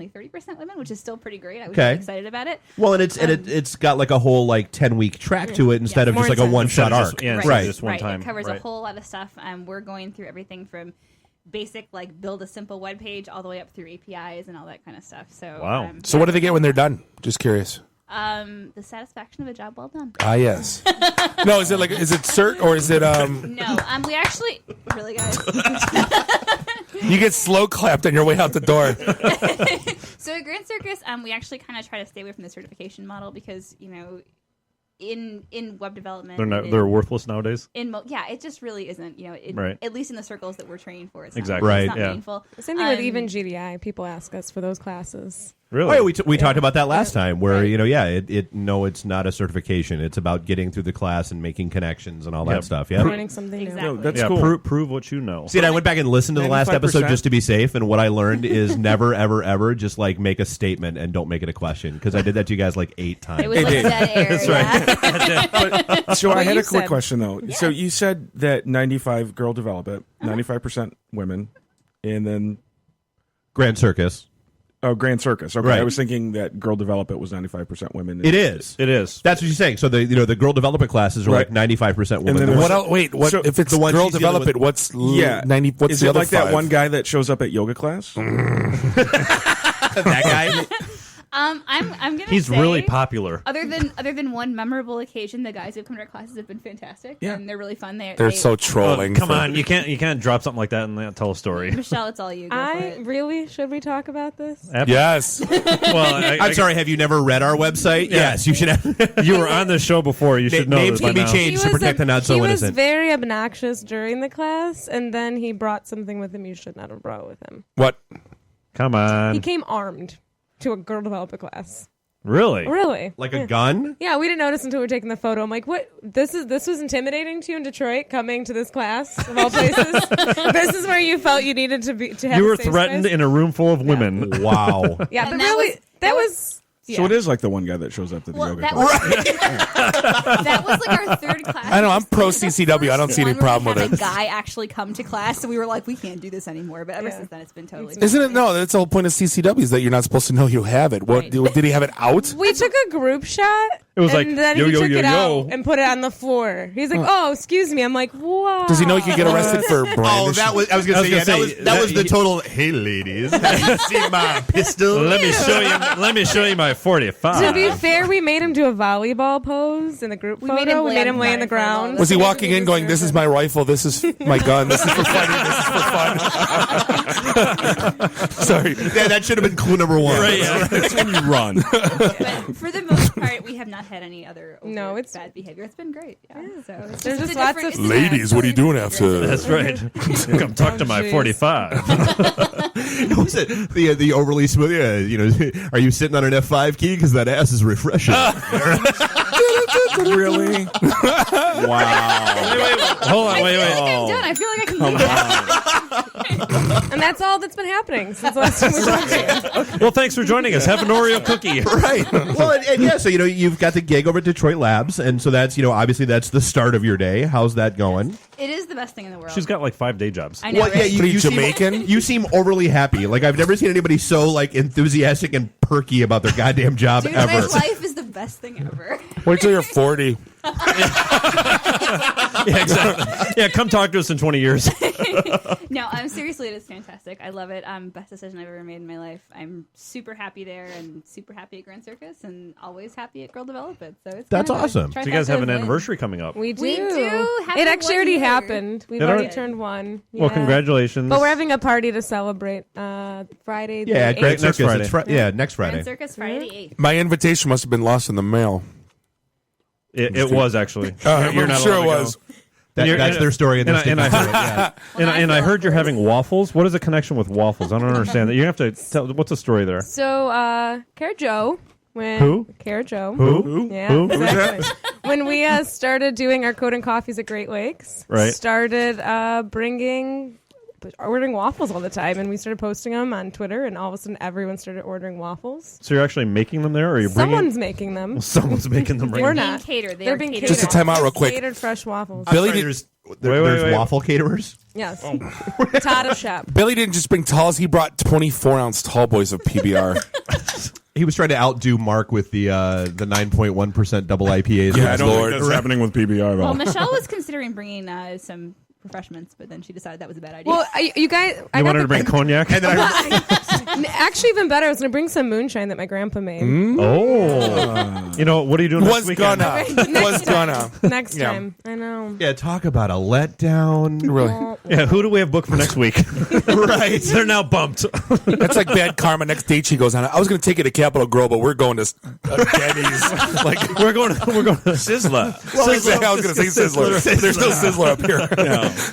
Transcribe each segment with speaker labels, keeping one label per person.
Speaker 1: approximately 30% women, which is still pretty great. I was
Speaker 2: Okay.
Speaker 1: really excited about it.
Speaker 2: Well, and it's got like a whole like 10-week track to it instead of
Speaker 3: More
Speaker 2: just like a
Speaker 3: intense.
Speaker 2: one-shot arc.
Speaker 4: Yeah,
Speaker 1: Right.
Speaker 4: just one time.
Speaker 1: It covers
Speaker 4: right.
Speaker 1: a whole lot of stuff. We're going through everything from basic, like build a simple web page, all the way up through APIs and all that kind of stuff. So,
Speaker 4: Wow.
Speaker 5: So what do they get when they're done? Just curious.
Speaker 1: The satisfaction of a job well done.
Speaker 5: Ah, yes. No, is it cert or is it
Speaker 1: No, we actually really, guys.
Speaker 5: you get slow clapped on your way out the door?
Speaker 1: So at Grand Circus, we actually kind of try to stay away from the certification model because in web development,
Speaker 4: They're worthless nowadays.
Speaker 1: Yeah, it just really isn't.
Speaker 4: Right.
Speaker 1: At least in the circles that we're training for, it's
Speaker 4: Exactly.
Speaker 1: not,
Speaker 2: Right,
Speaker 1: it's not
Speaker 4: yeah.
Speaker 1: meaningful.
Speaker 3: Same thing with even GDI. People ask us for those classes.
Speaker 4: Really?
Speaker 2: Oh, yeah, we talked about that last time where, it's not a certification. It's about getting through the class and making connections and all that stuff. Yeah.
Speaker 3: Learning something new.
Speaker 1: Exactly.
Speaker 5: No, that's
Speaker 4: yeah,
Speaker 5: cool.
Speaker 4: prove what you know.
Speaker 2: See, and I went back and listened to the last
Speaker 5: 95%.
Speaker 2: episode just to be safe, and what I learned is never, ever, ever just like make a statement and don't make it a question, because I did that to you guys like 8 times.
Speaker 1: It was like a dead air.
Speaker 4: That's
Speaker 1: yeah.
Speaker 5: So I had
Speaker 3: you
Speaker 5: a quick
Speaker 3: said.
Speaker 5: question though. So you said that 95 girl develop it, 95% women, and then
Speaker 2: Grand Circus.
Speaker 5: Grand Circus. Okay,
Speaker 2: Right.
Speaker 5: I was thinking that girl develop it was 95% women.
Speaker 2: It is.
Speaker 4: It is.
Speaker 2: That's what you're saying. So the girl development classes are
Speaker 5: Right.
Speaker 2: like 95% women.
Speaker 5: then
Speaker 2: The
Speaker 5: there's-
Speaker 2: one-
Speaker 5: What
Speaker 6: What else? Wait, what
Speaker 5: So
Speaker 6: if it's
Speaker 2: the one
Speaker 6: girl
Speaker 2: she's dealing
Speaker 6: develop
Speaker 2: with-
Speaker 6: it? What's
Speaker 5: Yeah.
Speaker 6: 90? What's
Speaker 5: Is
Speaker 6: the
Speaker 5: it
Speaker 6: other
Speaker 5: like that
Speaker 6: 5?
Speaker 5: one guy that shows up at yoga class?
Speaker 2: that guy.
Speaker 1: I'm gonna
Speaker 4: He's
Speaker 1: say,
Speaker 4: really popular.
Speaker 1: Other than one memorable occasion, the guys who've come to our classes have been fantastic.
Speaker 5: Yeah.
Speaker 1: And they're really fun.
Speaker 6: They're so trolling.
Speaker 4: Come on, you can't drop something like that and not tell a story.
Speaker 1: Michelle, it's all you. Go for it.
Speaker 3: Really? Should we talk about this?
Speaker 6: Yes.
Speaker 4: Well,
Speaker 2: I'm sorry. Have you never read our website? Yes, you should have.
Speaker 4: You were on this show before. You should know
Speaker 2: Names
Speaker 4: this by
Speaker 2: can be
Speaker 4: now.
Speaker 2: changed to protect the not so
Speaker 3: he
Speaker 2: innocent.
Speaker 3: was very obnoxious during the class, and then he brought something with him you should not have brought with him.
Speaker 6: What?
Speaker 4: Come on.
Speaker 3: He came armed to a girl developer class.
Speaker 4: Really?
Speaker 3: Really?
Speaker 2: Like a gun?
Speaker 3: Yeah, we didn't notice until we were taking the photo. I'm like, what? This was intimidating to you in Detroit, coming to this class of all places. This is where you felt you needed to be. To have
Speaker 4: You
Speaker 3: a
Speaker 4: were
Speaker 3: safe
Speaker 4: threatened
Speaker 3: space?
Speaker 4: in a room full of women.
Speaker 2: Wow.
Speaker 3: Yeah,
Speaker 1: And
Speaker 3: but really, that was.
Speaker 5: So
Speaker 3: Yeah.
Speaker 5: it is like the one guy that shows up to the
Speaker 1: Well,
Speaker 5: yoga
Speaker 1: that
Speaker 5: class.
Speaker 1: was, that was like our third class.
Speaker 6: I know, I'm pro
Speaker 1: This was the
Speaker 6: CCW. I don't
Speaker 1: first
Speaker 6: see any
Speaker 1: one where
Speaker 6: problem
Speaker 1: we
Speaker 6: with
Speaker 1: had
Speaker 6: it.
Speaker 1: A guy actually come to class, so we were like, we can't do this anymore. But ever
Speaker 3: Yeah.
Speaker 1: since then, it's been totally.
Speaker 6: Isn't it? No, that's the whole point of CCW is that you're not supposed to know you have it. What
Speaker 1: Right.
Speaker 6: did he have it out?
Speaker 3: We took a group shot.
Speaker 4: It was like,
Speaker 3: and then
Speaker 4: yo,
Speaker 3: he
Speaker 4: yo,
Speaker 3: took
Speaker 4: yo,
Speaker 3: it
Speaker 4: yo.
Speaker 3: out and put it on the floor. He's like, "Oh, excuse me." I'm like, "Wow."
Speaker 6: Does he know he could get arrested for brandishing?
Speaker 2: Oh, that was. I was going to say. Yeah, that was the
Speaker 4: that-
Speaker 2: total. Hey, ladies, have you seen my pistol?
Speaker 4: Let me show you my 45.
Speaker 3: To be fair, we made him do a volleyball pose in the group photo.
Speaker 1: made him
Speaker 3: We
Speaker 1: lay
Speaker 3: made
Speaker 1: on
Speaker 3: him lay on the
Speaker 1: the ground.
Speaker 3: ground.
Speaker 6: Was he walking in going, "This is my rifle. This is my gun. This is for funny. This is for fun"? Sorry.
Speaker 2: Yeah, that should have been clue number 1.
Speaker 4: Right, yeah.
Speaker 5: That's when you run.
Speaker 1: But for the most part, we have not had any other
Speaker 3: No, it's-
Speaker 1: bad behavior. It's been great. Yeah. So it's
Speaker 3: There's
Speaker 1: it's
Speaker 3: just
Speaker 1: a
Speaker 3: lots
Speaker 1: different-
Speaker 3: of-
Speaker 1: it's a
Speaker 6: Ladies, what are you doing after?
Speaker 4: That's right. Come talk to my
Speaker 3: jeez.
Speaker 4: 45.
Speaker 2: What was it? The overly smooth. Yeah, are you sitting on an F5 key because that ass is refreshing?
Speaker 5: Really? Wow.
Speaker 4: Hold on,
Speaker 1: I
Speaker 4: wait.
Speaker 1: feel like I'm done. I feel like I can leave now.
Speaker 3: And that's all that's been happening since the last time we talked to you.
Speaker 4: Well, thanks for joining us. Have an Oreo cookie.
Speaker 2: Right. Well, and yeah, so you've got the gig over at Detroit Labs, and so that's obviously that's the start of your day. How's that going?
Speaker 1: It is the best thing in the world.
Speaker 4: She's got like 5 day jobs.
Speaker 1: I know,
Speaker 2: Well, yeah,
Speaker 1: right?
Speaker 2: you
Speaker 6: Jamaican?
Speaker 2: You seem overly happy. Like I've never seen anybody so like enthusiastic and perky about their goddamn job
Speaker 1: Dude,
Speaker 2: ever.
Speaker 1: my life is the best thing ever.
Speaker 6: Wait till you're 40.
Speaker 4: Yeah, exactly. Yeah, come talk to us in 20 years.
Speaker 1: No, I'm seriously, it is fantastic. I love it. Best decision I've ever made in my life. I'm super happy there and super happy at Grand Circus and always happy at Girl Development. So it's
Speaker 2: That's
Speaker 1: kind of a
Speaker 2: awesome.
Speaker 4: So you guys have an
Speaker 1: trifecta win.
Speaker 4: anniversary coming up.
Speaker 3: We do.
Speaker 1: We do. Happy
Speaker 3: It actually
Speaker 1: 1
Speaker 3: already
Speaker 1: year.
Speaker 3: happened. We've
Speaker 4: Did
Speaker 3: already
Speaker 4: it?
Speaker 3: turned 1.
Speaker 4: Well,
Speaker 3: Yeah.
Speaker 4: congratulations.
Speaker 3: But we're having a party to celebrate Friday.
Speaker 2: Yeah,
Speaker 3: the
Speaker 2: Grand
Speaker 3: 8th.
Speaker 4: Next
Speaker 2: Circus.
Speaker 4: Friday.
Speaker 2: Yeah, next
Speaker 1: Grand
Speaker 2: Friday.
Speaker 1: Circus Friday the 8th.
Speaker 6: My invitation must have been lost in the mail.
Speaker 4: It was actually.
Speaker 6: I'm
Speaker 4: not
Speaker 6: sure
Speaker 4: allowed
Speaker 6: it
Speaker 4: to go.
Speaker 6: was.
Speaker 2: That's their story. And,
Speaker 4: and I heard,
Speaker 2: yeah.
Speaker 4: and I heard you're having waffles. What is the connection with waffles? I don't understand that. You have to tell. What's the story there?
Speaker 3: So, Cara Joe.
Speaker 4: Who?
Speaker 3: Cara Joe.
Speaker 4: Who?
Speaker 3: Yeah,
Speaker 4: Who?
Speaker 3: exactly. When we started doing our Code and Coffees at Great Lakes,
Speaker 4: Right.
Speaker 3: started bringing ordering waffles all the time, and we started posting them on Twitter, and all of a sudden everyone started ordering waffles.
Speaker 4: So you're actually making them there, or you're bringing?
Speaker 3: Someone's making them.
Speaker 4: Someone's making them.
Speaker 3: We're
Speaker 4: Right
Speaker 3: not.
Speaker 1: Catered.
Speaker 3: They're being catered.
Speaker 6: Just a time out real quick.
Speaker 3: Catered fresh waffles.
Speaker 6: Billy
Speaker 2: Sorry,
Speaker 6: did-
Speaker 2: there's
Speaker 4: wait.
Speaker 2: waffle caterers.
Speaker 3: Yes. Tata Shop.
Speaker 6: Billy didn't just bring talls; he brought 24-ounce tall boys of PBR.
Speaker 2: He was trying to outdo Mark with the 9.1% double IPAs.
Speaker 5: Yeah, I don't
Speaker 6: Lord.
Speaker 5: think that's happening with PBR though.
Speaker 1: Well, Michelle was considering bringing some refreshments, but then she decided that was a bad idea.
Speaker 3: Well, you guys,
Speaker 4: You wanted to bring cognac?
Speaker 3: actually, even better, I was going to bring some moonshine that my grandpa made.
Speaker 4: Oh, you know what are you doing
Speaker 6: Was
Speaker 4: next weekend?
Speaker 6: gonna.
Speaker 3: Next
Speaker 6: Yeah.
Speaker 3: time. I know.
Speaker 2: Yeah, talk about a letdown.
Speaker 6: Really?
Speaker 4: Yeah, who do we have booked for next week? Right, they're now bumped.
Speaker 6: That's like bad karma. Next date she goes on. I was going to take you to Capitol Grove, but we're going to Denny's. Like
Speaker 4: we're going to Sizzler.
Speaker 6: Sizzler. I was going to say Sizzler. There's no Sizzler up here.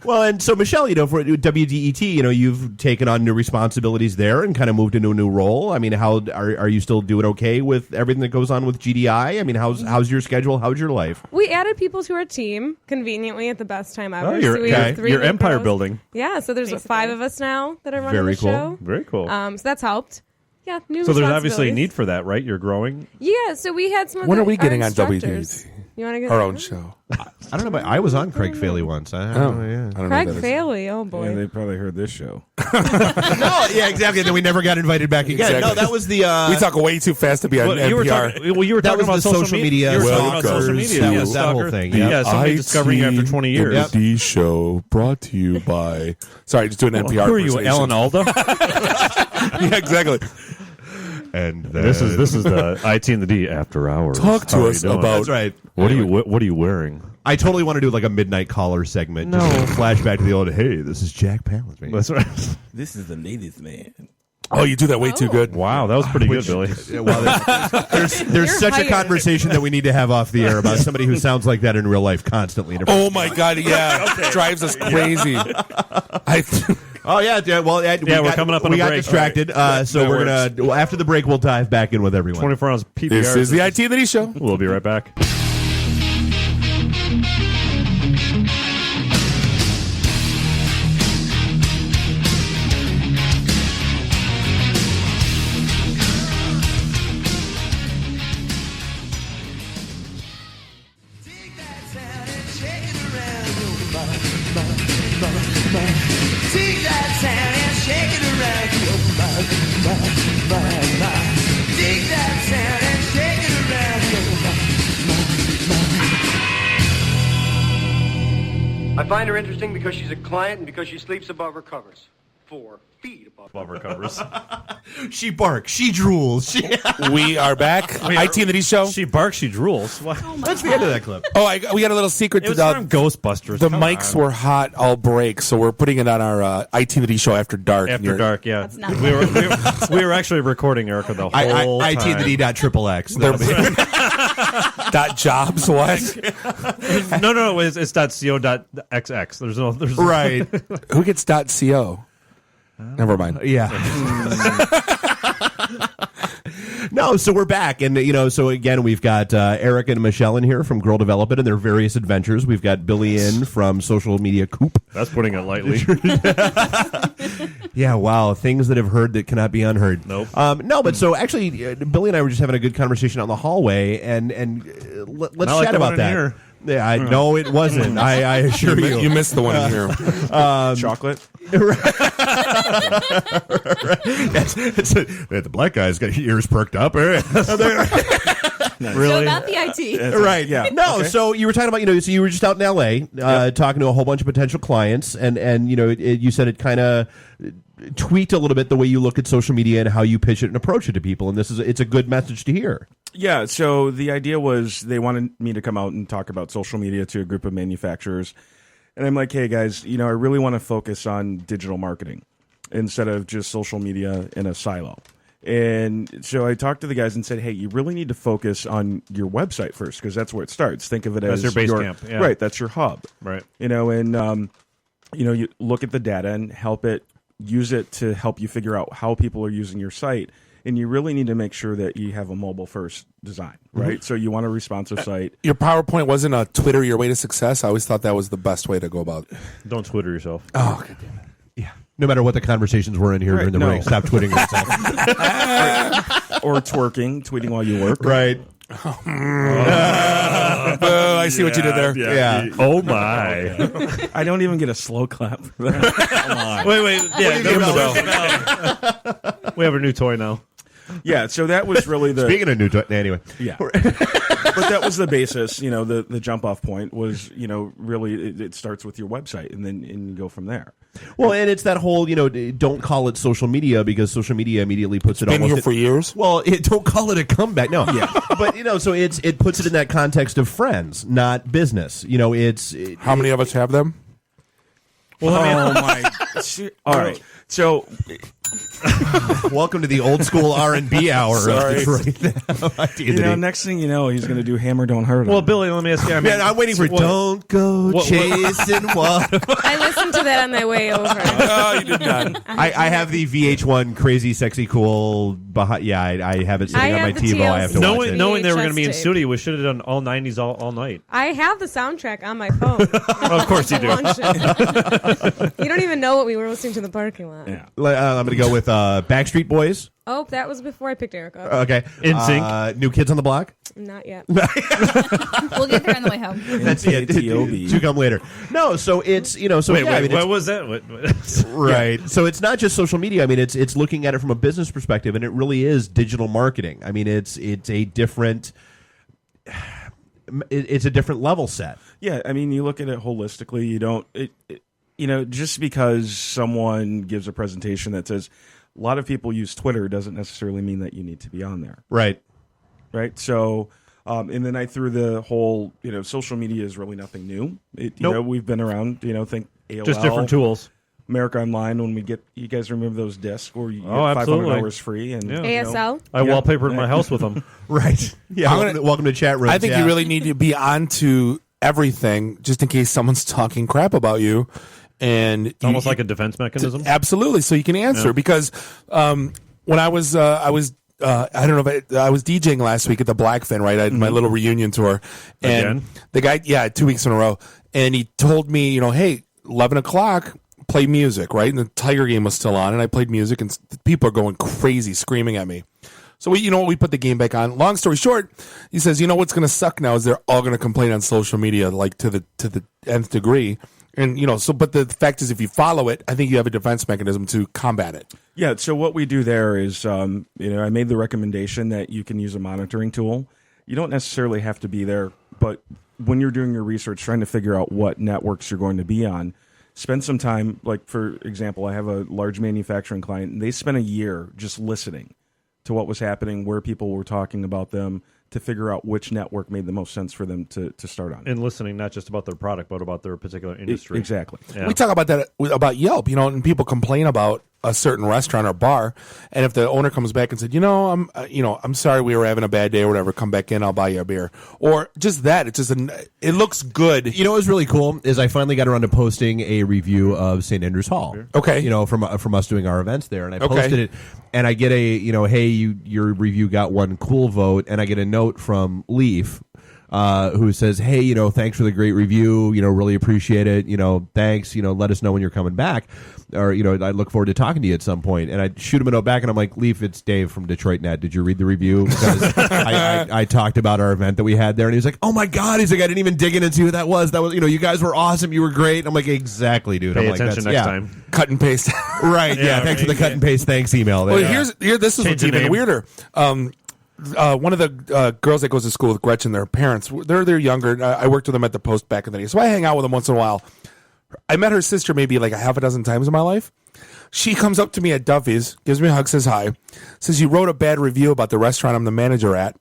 Speaker 2: Well, and so Michelle, for WDET, you've taken on new responsibilities there and kind of moved into a new role. I mean, how are you still doing okay with everything that goes on with GDI? I mean, how's your schedule? How's your life?
Speaker 3: We added people to our team convenently at the best time ever.
Speaker 4: Oh, you're,
Speaker 3: so we have
Speaker 2: okay.
Speaker 3: 3
Speaker 4: you're
Speaker 3: new
Speaker 4: empire
Speaker 3: pros.
Speaker 4: building.
Speaker 3: Yeah, so there's
Speaker 1: Basically.
Speaker 3: 5 of us now that are running
Speaker 2: Very
Speaker 3: the
Speaker 2: cool.
Speaker 3: show.
Speaker 4: Very cool.
Speaker 3: So that's helped. Yeah, new
Speaker 4: So there's obviously a
Speaker 3: responsibilities.
Speaker 4: need for that, right? You're growing.
Speaker 3: Yeah, so we had some of
Speaker 6: When
Speaker 3: the,
Speaker 6: are we getting
Speaker 3: our
Speaker 6: on
Speaker 3: instructors.
Speaker 6: WDET?
Speaker 3: You want to get
Speaker 6: Our own show.
Speaker 2: I don't know, but I was on Craig Faley once. I don't know, yeah.
Speaker 6: I don't
Speaker 3: Craig
Speaker 6: know who that is.
Speaker 3: Faley, oh boy.
Speaker 5: Yeah, they probably heard this show.
Speaker 2: No, yeah, exactly. And then we never got invited back again.
Speaker 6: Exactly.
Speaker 2: No, that was the.
Speaker 6: We talk way too fast to be on
Speaker 4: You were
Speaker 6: NPR.
Speaker 2: That
Speaker 4: talking
Speaker 2: was
Speaker 4: about
Speaker 2: the social media
Speaker 4: You were talking about
Speaker 6: stalkers.
Speaker 4: social media.
Speaker 6: That
Speaker 4: Yeah,
Speaker 6: was
Speaker 2: that whole
Speaker 4: stalker.
Speaker 2: thing,
Speaker 4: Yeah,
Speaker 2: yeah.
Speaker 4: somebody discovering you after 20 years.
Speaker 2: Yep.
Speaker 6: The show brought to you by. Sorry, just doing NPR.
Speaker 4: Who are you,
Speaker 6: impersonation.
Speaker 4: Alan Alda?
Speaker 6: Yeah, exactly.
Speaker 2: And
Speaker 4: This is the IT and the D after hours.
Speaker 6: Talk to
Speaker 4: How are
Speaker 6: us
Speaker 4: you doing?
Speaker 6: about-
Speaker 2: That's right.
Speaker 4: What are you wearing?
Speaker 2: I totally want to do like a midnight caller segment. No. Just flashback to the old, hey, this is Jack Palance.
Speaker 4: That's right.
Speaker 5: This is the ladies' man.
Speaker 6: Oh, you do that way too good.
Speaker 4: Wow, that was pretty good, Billy.
Speaker 2: Yeah, well, there's
Speaker 3: You're
Speaker 2: such
Speaker 3: hired.
Speaker 2: a conversation that we need to have off the air about somebody who sounds like that in real life constantly.
Speaker 6: Oh my God! Yeah, drives us crazy.
Speaker 2: Oh yeah, well,
Speaker 4: we're coming up on
Speaker 2: we
Speaker 4: a
Speaker 2: got
Speaker 4: break.
Speaker 2: distracted, so
Speaker 5: That
Speaker 2: we're
Speaker 5: works.
Speaker 2: gonna after the break we'll dive back in with everyone.
Speaker 4: 24 ounce PBR.
Speaker 6: This is the IT and the D show.
Speaker 4: We'll be right back.
Speaker 7: Take that sound and shake it around your Take that sound and shake it around your
Speaker 8: I find her interesting because she's a client and because she sleeps above her covers. 4 feet above.
Speaker 4: Above our covers.
Speaker 2: She barks, she drools.
Speaker 6: We are back. IT and the D show.
Speaker 4: She barks, she drools. What?
Speaker 2: That's the end of that clip.
Speaker 6: Oh, we got a little secret
Speaker 4: It
Speaker 6: to
Speaker 4: was
Speaker 6: the.
Speaker 4: from Ghostbusters.
Speaker 6: The
Speaker 4: Come
Speaker 6: mics
Speaker 4: on.
Speaker 6: were hot all break, so we're putting it on our IT and the D show after dark.
Speaker 4: After dark, yeah.
Speaker 1: That's not
Speaker 4: We were actually recording Erica the whole time.
Speaker 2: IT and the D dot triple X.
Speaker 6: They're dot jobs. What?
Speaker 4: No, it's .co.xx. There's
Speaker 2: Right.
Speaker 6: Who gets .co? Never mind.
Speaker 2: Yeah. No, so we're back, and so again, we've got Eric and Michelle in here from Girl Development and their various adventures. We've got Billy in from social media Coop.
Speaker 4: That's putting it lightly.
Speaker 2: Yeah, wow, things that have heard that cannot be unheard.
Speaker 4: Nope.
Speaker 2: No, but so actually, Billy and I were just having a good conversation out in the hallway, and let's
Speaker 4: Not like
Speaker 2: chat
Speaker 4: the one
Speaker 2: about
Speaker 4: in
Speaker 2: that.
Speaker 4: here.
Speaker 2: Yeah, no, it wasn't. I assure you.
Speaker 6: You missed the one in here.
Speaker 5: Chocolate.
Speaker 2: The black guy's got ears perked up.
Speaker 1: So
Speaker 2: Really?
Speaker 1: about the IT.
Speaker 2: Right. Yeah. No. Okay. So you were talking about, so you were just out in L.A. Talking to a whole bunch of potential clients, and you said it kind of tweaked a little bit the way you look at social media and how you pitch it and approach it to people, and it's a good message to hear.
Speaker 5: Yeah, so the idea was they wanted me to come out and talk about social media to a group of manufacturers. And I'm like, hey, guys, I really want to focus on digital marketing instead of just social media in a silo. And so I talked to the guys and said, hey, you really need to focus on your website first because that's where it starts. Think of it as
Speaker 4: your base camp. Yeah.
Speaker 5: Right, that's your hub.
Speaker 4: Right.
Speaker 5: And, you look at the data and use it to help you figure out how people are using your site. And you really need to make sure that you have a mobile-first design, right? So you want a responsive site.
Speaker 6: Your PowerPoint wasn't a Twitter your way to success. I always thought that was the best way to go about it.
Speaker 4: Don't Twitter yourself.
Speaker 6: Oh, God damn it.
Speaker 2: Yeah. No matter what the conversations were in here during the break, stop tweeting yourself.
Speaker 5: Or twerking, tweeting while you work.
Speaker 2: Right.
Speaker 6: I see what you did there.
Speaker 2: Yeah.
Speaker 4: Oh my!
Speaker 5: I don't even get a slow clap for that.
Speaker 4: Wait. Yeah,
Speaker 6: Give him the bell.
Speaker 4: we have a new toy now.
Speaker 5: Yeah, so that was really the
Speaker 2: Speaking of new anyway.
Speaker 5: yeah. But that was the basis, the jump off point was, really it starts with your website and then you go from there.
Speaker 2: Well, and it's that whole, don't call it social media because social media immediately puts it
Speaker 6: Been
Speaker 2: almost
Speaker 6: here for years.
Speaker 2: Well, don't call it a comeback. No, yeah, but so it puts it in that context of friends, not business.
Speaker 6: How many of us have them?
Speaker 5: Well, my. All right. So,
Speaker 2: welcome to the old school R&B hour
Speaker 6: Sorry.
Speaker 2: of Detroit.
Speaker 5: next thing you know, he's going to do Hammer Don't Hurt Him.
Speaker 4: Well, Billy, let me ask you.
Speaker 2: Man, I'm waiting for "Don't Go Chasing Water."
Speaker 3: I listened to that on my way over.
Speaker 6: Oh, you did not.
Speaker 2: I have the VH1 Crazy Sexy Cool behind. Yeah, I have it sitting
Speaker 3: I
Speaker 2: on my
Speaker 3: have the
Speaker 2: TiVo. I have to
Speaker 3: TLC.
Speaker 2: watch it.
Speaker 4: Knowing they were going to be in
Speaker 3: VHS tape.
Speaker 4: studio, we should have done all 90s all night.
Speaker 3: I have the soundtrack on my phone.
Speaker 4: Of course you do.
Speaker 3: You don't even know what we were listening to in the parking lot.
Speaker 5: Yeah.
Speaker 2: I'm going to go with Backstreet Boys.
Speaker 3: Oh, that was before I picked Eric up.
Speaker 2: Okay.
Speaker 4: NSYNC.
Speaker 2: New Kids on the Block.
Speaker 3: Not yet.
Speaker 1: We'll get there on the way home.
Speaker 2: That's it.
Speaker 5: NTOB.
Speaker 2: To come later. No, so it's
Speaker 4: Wait,
Speaker 2: it's,
Speaker 4: what was that?
Speaker 2: right. So it's not just social media. I mean, it's looking at it from a business perspective, and it really is digital marketing. I mean, it's a different level set.
Speaker 5: Yeah, I mean, you look at it holistically. You don't, just because someone gives a presentation that says a lot of people use Twitter doesn't necessarily mean that you need to be on there.
Speaker 2: Right.
Speaker 5: Right. So, and then I threw the whole, social media is really nothing new. We've been around, think AOL.
Speaker 4: Just different tools.
Speaker 5: America Online, when we get, you guys remember those discs where you get
Speaker 4: absolutely.
Speaker 5: 500 hours free? And
Speaker 3: ASL?
Speaker 4: I wallpapered my house with them.
Speaker 2: Right. Yeah. Welcome to chat room.
Speaker 6: I think you really need to be on to everything just in case someone's talking crap about you. And
Speaker 4: It's almost like a defense mechanism.
Speaker 6: Absolutely. So you can answer because when I was I was DJing last week at the Blackfin, right? I had my little reunion tour. And
Speaker 4: Again?
Speaker 6: the guy, 2 weeks in a row. And he told me, hey, 11 o'clock, play music, right? And the Tiger game was still on. And I played music and people are going crazy, screaming at me. So we put the game back on. Long story short, he says, what's going to suck now is they're all going to complain on social media, like to the nth degree. And, but the fact is, if you follow it, I think you have a defense mechanism to combat it.
Speaker 5: Yeah, so what we do there is, I made the recommendation that you can use a monitoring tool. You don't necessarily have to be there, but when you're doing your research, trying to figure out what networks you're going to be on, spend some time, like, for example, I have a large manufacturing client, and they spent a year just listening to what was happening, where people were talking about them, to figure out which network made the most sense for them to start on.
Speaker 4: And listening not just about their product, but about their particular industry.
Speaker 5: Exactly.
Speaker 4: Yeah.
Speaker 6: We talk about that about Yelp, and people complain about a certain restaurant or bar, and if the owner comes back and said, I'm sorry, we were having a bad day or whatever, come back in, I'll buy you a beer, or just that, it's just it looks good.
Speaker 2: What was really cool is I finally got around to posting a review of St. Andrews Hall.
Speaker 6: Okay,
Speaker 2: from us doing our events there, and I posted it, and I get a hey, your review got one cool vote, and I get a note from Leaf. Who says, hey, thanks for the great review, really appreciate it, thanks, let us know when you're coming back, or, I look forward to talking to you at some point. And I shoot him a note back, and I'm like, Leaf, it's Dave from Detroit Net. Did you read the review? Because I talked about our event that we had there, and he was like, oh my God, he's like, I didn't even dig in and see who that was. That was, you guys were awesome, you were great. I'm like, exactly, dude.
Speaker 4: Pay
Speaker 2: I'm
Speaker 4: attention
Speaker 2: like,
Speaker 4: next time.
Speaker 6: Cut and paste.
Speaker 2: Right, yeah, thanks for the cut and paste thanks email.
Speaker 6: Well, this is what's even
Speaker 4: name.
Speaker 6: weirder. One of the girls that goes to school with Gretchen, their parents, they're younger. I worked with them at the Post back in the day, so I hang out with them once in a while. I met her sister maybe like a half a dozen times in my life. She comes up to me at Duffy's, gives me a hug, says hi, says you wrote a bad review about the restaurant I'm the manager at,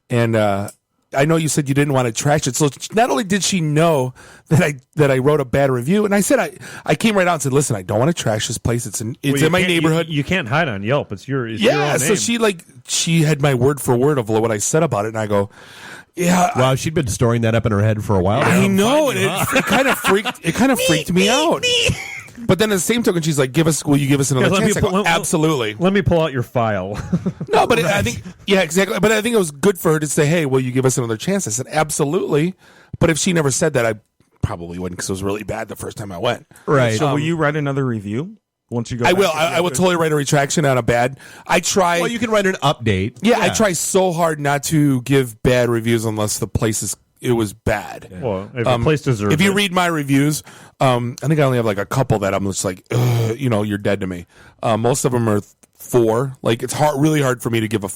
Speaker 6: and I know you said you didn't want to trash it. So not only did she know that I wrote a bad review, and I said I came right out and said, listen, I don't want to trash this place. It's in my neighborhood.
Speaker 4: You can't hide on Yelp. It's your own name.
Speaker 6: So she had my word for word of what I said about it, and I go, yeah.
Speaker 2: Wow, she'd been storing that up in her head for a while.
Speaker 6: I know, and it kind of freaked me out. But then at the same token, she's like, will you give us another chance? I go, absolutely.
Speaker 4: Let me pull out your file.
Speaker 6: No, but I think, yeah, exactly. But I think it was good for her to say, hey, will you give us another chance? I said, absolutely. But if she never said that, I probably wouldn't, because it was really bad the first time I went.
Speaker 2: Right.
Speaker 5: So will you write another review? Once you go,
Speaker 6: I
Speaker 5: back
Speaker 6: will.
Speaker 5: to the
Speaker 6: I will
Speaker 5: other-
Speaker 6: totally write a retraction on a bad. I try.
Speaker 2: Well, you can write an update.
Speaker 6: Yeah, I try so hard not to
Speaker 2: You can write an update.
Speaker 6: Yeah, I try so hard not to give bad reviews unless the place it was bad.
Speaker 4: Well, if the place deserves
Speaker 6: If you
Speaker 4: it.
Speaker 6: read my reviews, I think I only have like a couple that I'm just like, you're dead to me. Most of them are 4. Like it's really hard for me to give a